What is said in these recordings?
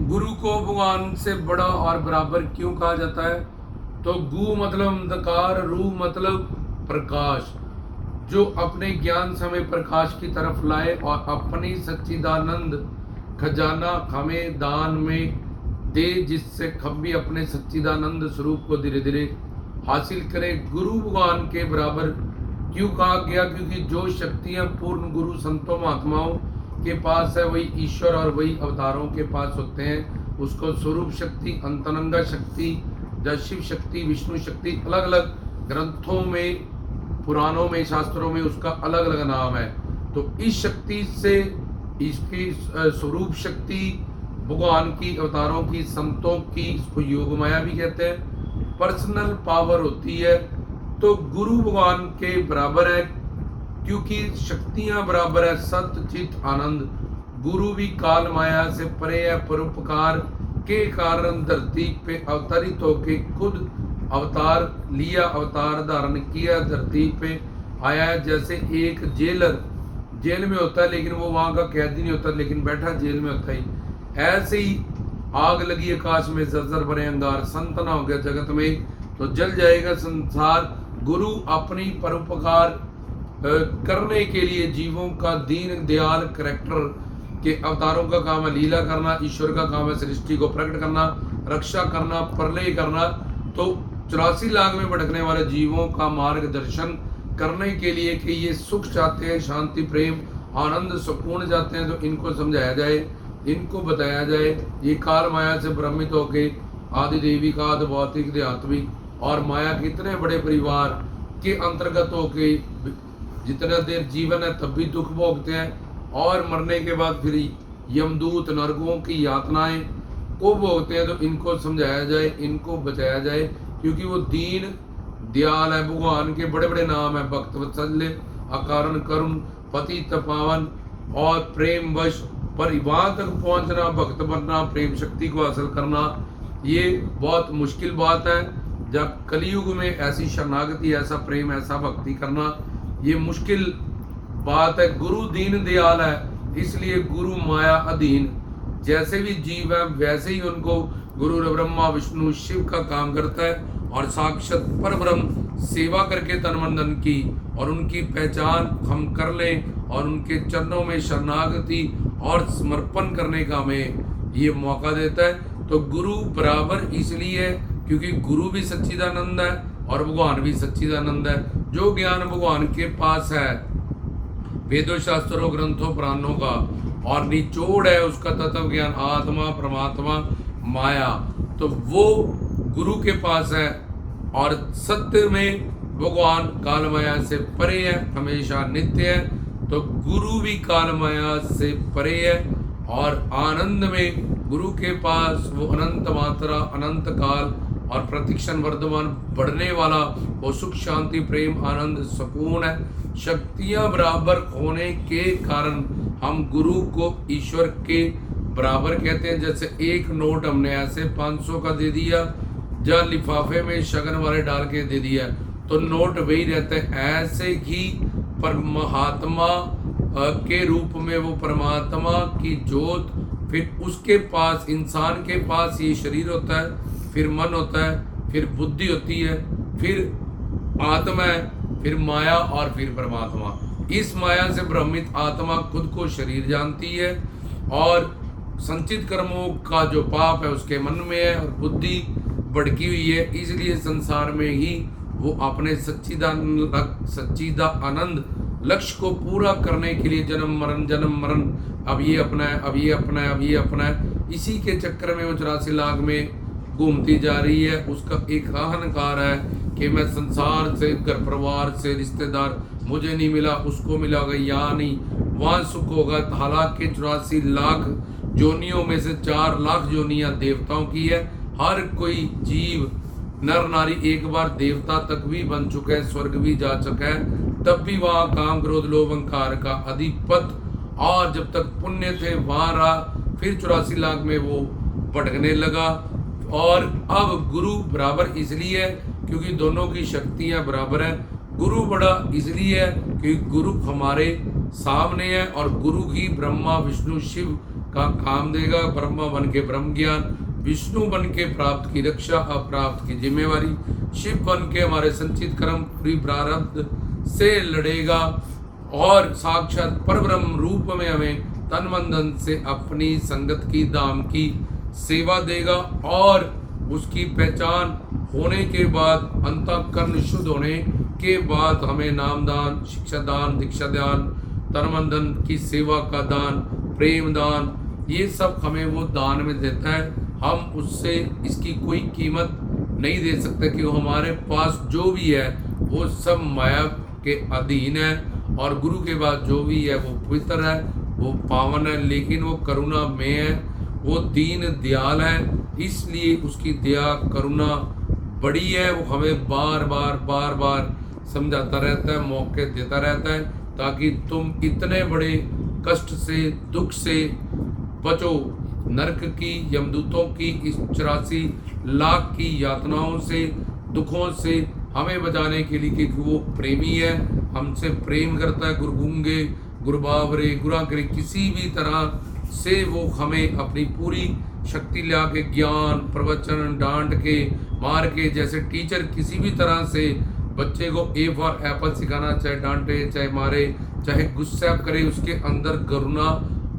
गुरु को भगवान से बड़ा और बराबर क्यों कहा जाता है? तो गु मतलब अंधकार, रू मतलब प्रकाश, जो अपने ज्ञान से हमें प्रकाश की तरफ लाए और अपनी सच्चिदानंद खजाना हमें दान में दे, जिससे हम भी अपने सच्चिदानंद स्वरूप को धीरे धीरे हासिल करें। गुरु भगवान के बराबर क्यों कहा गया? क्योंकि जो शक्तियां पूर्ण गुरु संतों महात्माओं के पास है, वही ईश्वर और वही अवतारों के पास होते हैं। उसको स्वरूप शक्ति, अंतरंगा शक्ति या शिव शक्ति, विष्णु शक्ति, अलग अलग ग्रंथों में, पुराणों में, शास्त्रों में उसका अलग अलग नाम है। तो इस शक्ति से, इसकी स्वरूप शक्ति भगवान की, अवतारों की, संतों की, इसको योग माया भी कहते हैं, पर्सनल पावर होती है। तो गुरु भगवान के बराबर है क्योंकि शक्तियां बराबर है, सत्य चित आनंद। गुरु भी काल माया से परे है, परोपकार के कारण धरती पे अवतरित होके खुद अवतार लिया, अवतार धारण किया, धरती पे आया है। जैसे एक जेलर जेल में होता है लेकिन वो वहां का कैदी नहीं होता, लेकिन बैठा जेल में होता ही, ऐसे ही आग लगी आकाश में, जर्जर भरे अंगार, संतना हो गया जगत में तो जल जाएगा संसार। गुरु अपनी परोपकार करने के लिए जीवों का दीन दयाल करैक्टर के अवतारों का काम है लीला करना, ईश्वर का काम है सृष्टि को प्रकट करना, रक्षा करना, प्रलय करना। तो 84 लाख में भटकने वाले जीवों का मार्गदर्शन करने के लिए कि ये सुख चाहते हैं, शांति, प्रेम, आनंद, सुकून चाहते हैं, तो इनको समझाया जाए, इनको बताया जाए। ये काल माया से भ्रमित होके आदि देवी का, आदि भौतिक, आध्यात्मिक और माया के इतने बड़े परिवार के अंतर्गत होके जितना देर जीवन है तब भी दुख भोगते हैं और मरने के बाद फिर यमदूत, नरकों की यातनाएं को भोगते हैं। तो इनको समझाया जाए, इनको बचाया जाए, क्योंकि वो दीन दयाल है। भगवान के बड़े बड़े नाम है, भक्त वत्सल्य, अकारण करुण, पति तपावन और प्रेम वश। पर वहां तक पहुंचना, भक्त बनना, प्रेम शक्ति को हासिल करना, ये बहुत मुश्किल बात है। जब कलयुग में ऐसी शरणागति, ऐसा प्रेम, ऐसा भक्ति करना ये मुश्किल बात है। गुरु दीन दयाल है, इसलिए गुरु माया अधीन। जैसे भी जीव है वैसे ही उनको गुरु ब्रह्मा विष्णु शिव का काम करता है और साक्षात परब्रह्म सेवा करके तन मन धन की और उनकी पहचान हम कर लें और उनके चरणों में शरणागति और समर्पण करने का हमें ये मौका देता है। तो गुरु बराबर इसलिए है क्योंकि गुरु भी सच्चिदानंद है और भगवान भी सच्चिदानंद है। जो ज्ञान भगवान के पास है वेदों, शास्त्रों, ग्रंथों, पुराणों का, और निचोड़ है उसका तत्व ज्ञान, आत्मा, परमात्मा, माया, तो वो गुरु के पास है। और सत्य में भगवान काल माया से परे है, हमेशा नित्य है। तो गुरु भी काल माया से परे है और आनंद में गुरु के पास वो अनंत मात्रा, अनंत काल और प्रतिक्षण वर्धमान बढ़ने वाला वो सुख, शांति, प्रेम, आनंद, सुकून है। शक्तियां बराबर होने के कारण हम गुरु को ईश्वर के बराबर कहते हैं। जैसे एक नोट हमने ऐसे 500 का दे दिया या लिफाफे में शगन वाले डाल के दे दिया तो नोट वही रहता है। ऐसे ही परमात्मा के रूप में वो परमात्मा की ज्योत, फिर उसके पास, इंसान के पास ये शरीर होता है, फिर मन होता है, फिर बुद्धि होती है, फिर आत्मा है, फिर माया और फिर परमात्मा। इस माया से भ्रमित आत्मा खुद को शरीर जानती है और संचित कर्मों का जो पाप है उसके मन में है और बुद्धि भड़की हुई है। इसलिए संसार में ही वो अपने सच्चिदानंद लक्ष्य को पूरा करने के लिए जन्म मरण, अब ये अपना है, अब ये अपना है, अब ये अपना है, इसी के चक्कर में वो 84 लाख में घूमती जा रही है। उसका एक अहंकार है कि मैं संसार से, घर परिवार से, रिश्तेदार, मुझे नहीं मिला, उसको मिला होगा, यहाँ नहीं, वहाँ सुख होगा। हालांकि 84 लाख जोनियों में से 4 लाख जोनियाँ देवताओं की है। हर कोई जीव, नर नारी एक बार देवता तक भी बन चुका है, स्वर्ग भी जा चुका है, तब भी वहाँ काम, क्रोध, लोभ, अहंकार का अधिपत, और जब तक पुण्य थे वहाँ रहा। फिर 84 लाख में वो भटकने लगा। और अब गुरु बराबर इसलिए है क्योंकि दोनों की शक्तियां बराबर है। गुरु बड़ा इसलिए है क्योंकि गुरु हमारे सामने है और गुरु ही ब्रह्मा विष्णु शिव का काम देगा, ब्रह्मा बन के ब्रह्म ज्ञान, विष्णु बन के प्राप्त की रक्षा, अप्राप्त की जिम्मेवारी, शिव बन के हमारे संचित कर्म पूरी प्रारब्ध से लड़ेगा और साक्षात परब्रह्म रूप में हमें तन मन धन से अपनी संगत की धाम की सेवा देगा। और उसकी पहचान होने के बाद, अंतःकरण शुद्ध होने के बाद हमें नाम दान, शिक्षा दान, दीक्षा दान, तन मन धन की सेवा का दान, प्रेम दान, ये सब हमें वो दान में देता है। हम उससे इसकी कोई कीमत नहीं दे सकते कि हमारे पास जो भी है वो सब माया के अधीन है, और गुरु के बाद जो भी है वो पवित्र है, वो पावन है, लेकिन वो करुणा में है, वो दीन दयाल है, इसलिए उसकी दया करुणा बड़ी है। वो हमें बार बार समझाता रहता है, मौके देता रहता है, ताकि तुम इतने बड़े कष्ट से, दुख से बचो, नरक की, यमदूतों की इस 84 लाख की यातनाओं से, दुखों से हमें बचाने के लिए, क्योंकि वो प्रेमी है, हमसे प्रेम करता है। गुरु गूंगे, गुरु बावरे, गुरा करे, किसी भी तरह से वो हमें अपनी पूरी शक्ति ला के ज्ञान, प्रवचन, डांट के, मार के, जैसे टीचर किसी भी तरह से बच्चे को ए फॉर एप्पल सिखाना, चाहे डांटे, चाहे मारे, चाहे गुस्सा करे, उसके अंदर करुणा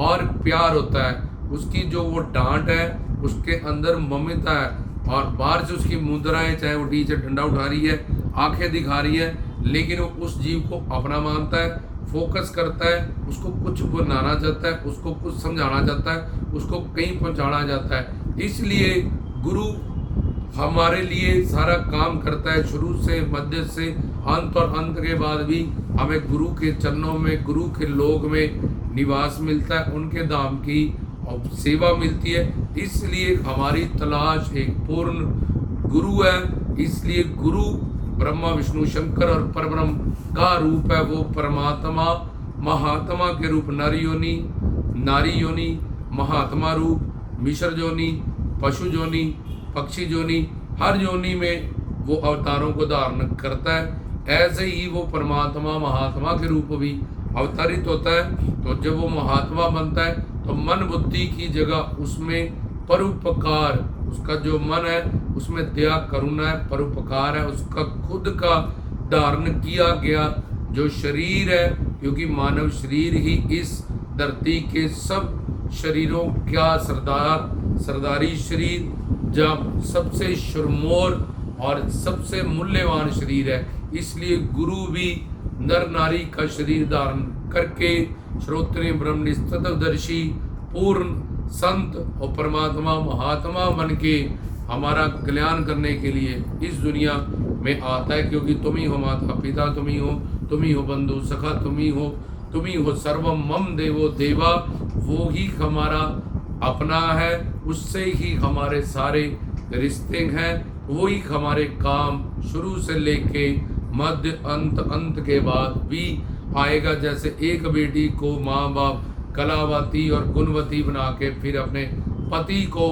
और प्यार होता है। उसकी जो वो डांट है उसके अंदर ममता है, और बाहर से उसकी मुद्राएं, चाहे वो टीचर डंडा उठा रही है, आंखें दिखा रही है, लेकिन वो उस जीव को अपना मानता है, फोकस करता है, उसको कुछ बनाना चाहता है, उसको कुछ समझाना चाहता है, उसको कहीं पहुंचाना चाहता है। इसलिए गुरु हमारे लिए सारा काम करता है, शुरू से, मध्य से, अंत, और अंत के बाद भी हमें गुरु के चरणों में, गुरु के लोक में निवास मिलता है, उनके धाम की और सेवा मिलती है। इसलिए हमारी तलाश एक पूर्ण गुरु है। इसलिए गुरु ब्रह्मा, विष्णु, शंकर और परब्रह्म का रूप है। वो परमात्मा, महात्मा के रूप, नर योनि, नारी योनि, महात्मा रूप, मिश्र योनि, पशु योनि, पक्षी योनि, हर योनि में वो अवतारों को धारण करता है। ऐसे ही वो परमात्मा, महात्मा के रूप भी अवतरित होता है। तो जब वो महात्मा बनता है तो मन बुद्धि की जगह उसमें परोपकार, उसका जो मन है उसमें दया, करुणा है, परोपकार है, उसका खुद का धारण किया गया जो शरीर है, क्योंकि मानव शरीर ही इस धरती के सब शरीरों का सरदारी शरीर, जब सबसे शुरमोर और सबसे मूल्यवान शरीर है। इसलिए गुरु भी नर नारी का शरीर धारण करके श्रोत्रिय, ब्रह्मनिष्ठ, तत्वदर्शी, पूर्ण संत और परमात्मा, महात्मा बन के हमारा कल्याण करने के लिए इस दुनिया में आता है। क्योंकि तुम ही हो माता पिता, तुम ही हो बंधु सखा, तुम ही हो सर्वम मम देवो देवा। वो ही हमारा अपना है, उससे ही हमारे सारे रिश्ते हैं, वो ही हमारे काम शुरू से लेके मध्य अंत के बाद भी आएगा। जैसे एक बेटी को माँ बाप कलावती और गुणवती बना के फिर अपने पति को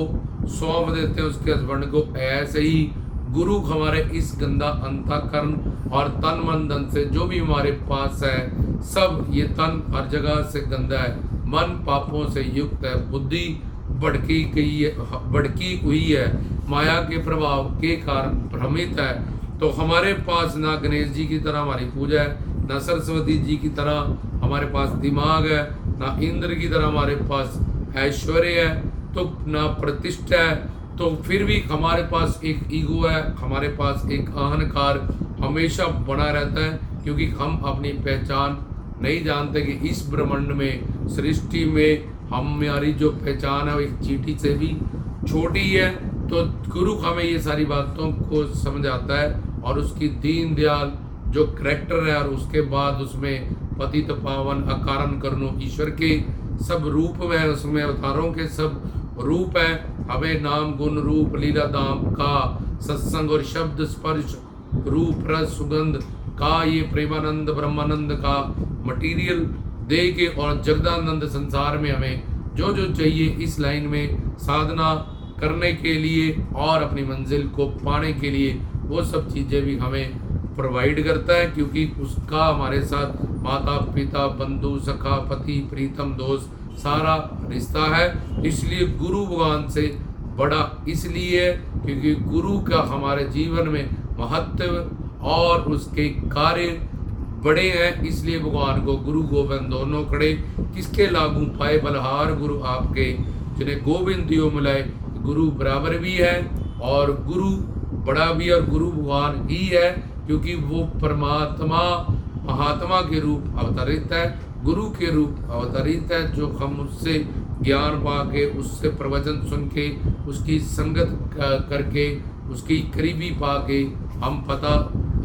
सौंप देते हैं, उसके हस्बैंड को, ऐसे ही गुरु हमारे इस गंदा अंतःकरण और तन मन धन से जो भी हमारे पास है, सब ये तन हर जगह से गंदा है, मन पापों से युक्त है, बुद्धि भड़की हुई है, माया के प्रभाव के कारण भ्रमित है। तो हमारे पास ना गणेश जी की तरह हमारी पूजा है, ना सरस्वती जी की तरह हमारे पास दिमाग है, ना इंद्र की तरह हमारे पास ऐश्वर्य है, तो ना प्रतिष्ठा है। तो फिर भी हमारे पास एक ईगो है, हमारे पास एक अहंकार हमेशा बना रहता है, क्योंकि हम अपनी पहचान नहीं जानते कि इस ब्रह्मांड में, सृष्टि में हमारी जो पहचान है वो एक चींटी से भी छोटी है। तो गुरु हमें ये सारी बातों को समझाता है, और उसकी दीन दयाल जो करैक्टर है, और उसके बाद उसमें पतित पावन अकारण करुणो ईश्वर के सब रूप में, उसमें अवतारों के सब रूप है। हमें नाम गुण रूप लीला धाम का सत्संग और शब्द स्पर्श रूप रस सुगंध का ये प्रेमानंद ब्रह्मानंद का मटीरियल दे के, और जगदानंद संसार में हमें जो जो चाहिए इस लाइन में साधना करने के लिए और अपनी मंजिल को पाने के लिए, वो सब चीज़ें भी हमें प्रोवाइड करता है। क्योंकि उसका हमारे साथ माता पिता, बंधु सखा, पति, प्रीतम, दोस्त सारा रिश्ता है। इसलिए गुरु भगवान से बड़ा इसलिए है क्योंकि गुरु का हमारे जीवन में महत्व और उसके कार्य बड़े हैं। इसलिए भगवान को गुरु गोविंद दोनों खड़े, किसके लागू पाए बलहार गुरु आपके, जिन्हें गोविंद दियो मिलाए। गुरु बराबर भी है और गुरु बड़ा भी, और गुरु भगवान ही है क्योंकि वो परमात्मा महात्मा के रूप अवतरित है, गुरु के रूप अवतरित है, जो हम उससे ज्ञान पाके, उससे प्रवचन सुन के, उसकी संगत करके, उसकी करीबी पाके हम पता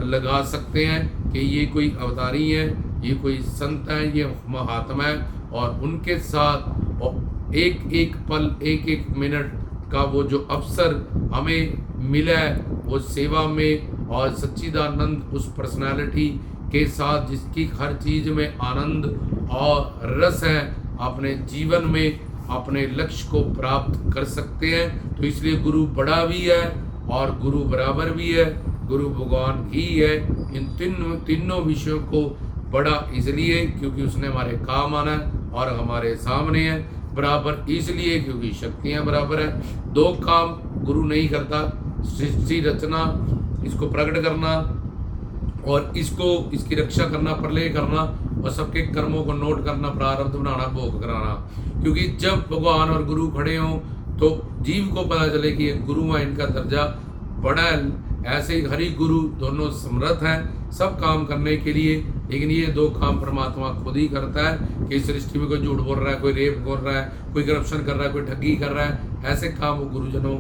लगा सकते हैं कि ये कोई अवतारी है, ये कोई संत है, ये महात्मा है। और उनके साथ एक एक पल, एक एक मिनट का वो जो अवसर हमें मिला है वो सेवा में, और सच्चिदानंद उस पर्सनालिटी के साथ जिसकी हर चीज़ में आनंद और रस है, अपने जीवन में अपने लक्ष्य को प्राप्त कर सकते हैं। तो इसलिए गुरु बड़ा भी है और गुरु बराबर भी है, गुरु भगवान ही है। इन तीनों विषयों को बड़ा इसलिए क्योंकि उसने हमारे काम आना है और हमारे सामने है। बराबर इसलिए क्योंकि शक्तियाँ बराबर है। दो काम गुरु नहीं करता, सृष्टि रचना, इसको प्रकट करना और इसकी रक्षा करना, प्रलय करना, और सबके कर्मों को नोट करना, प्रारब्ध बनाना, भोग कराना। क्योंकि जब भगवान और गुरु खड़े हों तो जीव को पता चले कि ये गुरु है, इनका दर्जा बड़ा है। ऐसे ही हरि गुरु दोनों समर्थ हैं सब काम करने के लिए, लेकिन ये दो काम परमात्मा खुद ही करता है। कि सृष्टि में कोई झूठ बोल रहा है, कोई रेप बोल रहा है, कोई करप्शन कर रहा है, कोई ठगी कर रहा है, ऐसे काम वो गुरुजनों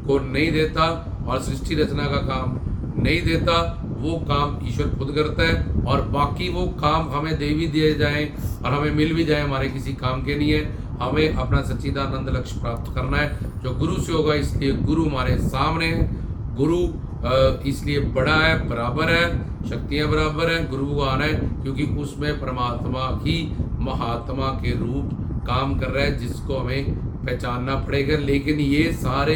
को नहीं देता और सृष्टि रचना का काम नहीं देता। वो काम ईश्वर खुद करता है, और बाकी वो काम हमें दे भी दिए जाएं और हमें मिल भी जाए, हमारे किसी काम के नहीं है। हमें अपना सच्चिदानंद लक्ष्य प्राप्त करना है जो गुरु से होगा। इसलिए गुरु हमारे सामने है, गुरु इसलिए बड़ा है, बराबर है, शक्तियाँ बराबर है, गुरु भगवान है क्योंकि उसमें परमात्मा ही महात्मा के रूप काम कर रहा है, जिसको हमें पहचानना पड़ेगा। लेकिन ये सारे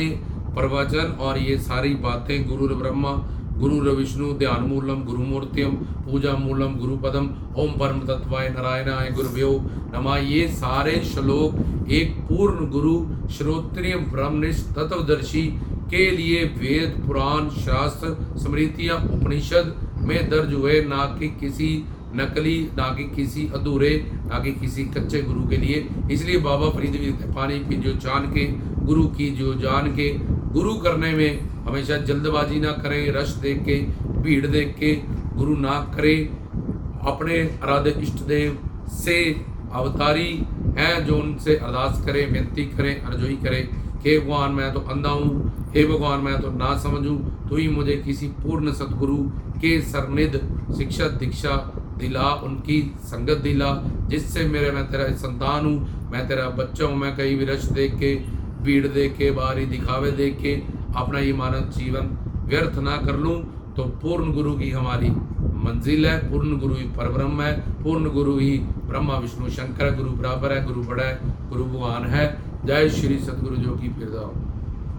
प्रवचन और ये सारी बातें गुरु ब्रह्मा गुरु विष्णु ध्यान मूलम गुरु मूर्तियम पूजा मूलम गुरुपदम ओम परम तत्वाय नारायणाय गुरुभ्यो नमः, ये सारे श्लोक एक पूर्ण गुरु श्रोत्रिय ब्रह्मनिष्ठ तत्वदर्शी के लिए वेद पुराण शास्त्र स्मृतियाँ उपनिषद में दर्ज हुए, ना कि किसी नकली, ना कि किसी अधूरे, ना कि किसी कच्चे गुरु के लिए। इसलिए बाबा फरीद पानी की जो जान के, गुरु की जो जान के, गुरु करने में हमेशा जल्दबाजी ना करें, रश देख के, भीड़ देख के गुरु ना करें। अपने आराध्य इष्ट देव से अवतारी हैं जो उनसे अरदास करें, विनती करें, अर्जोई करें हे भगवान मैं तो अंधा हूँ, हे भगवान मैं तो ना समझूँ, तो ही मुझे किसी पूर्ण सतगुरु के सरनिध शिक्षा दीक्षा दिला, उनकी संगत दिला, जिससे मैं तेरा संतान हूँ, मैं तेरा बच्चा हूँ। मैं कहीं भी रश देख के, भीड़ देख के, बाहरी दिखावे देख के अपना ये मानव जीवन व्यर्थ ना कर लूँ। तो पूर्ण गुरु की हमारी मंजिल है, पूर्ण गुरु ही परब्रह्म है, पूर्ण गुरु ही ब्रह्मा विष्णु शंकर, गुरु बराबर है, गुरु बड़ा है, गुरु भगवान है। जय श्री सतगुरु जो की फिरदाओ।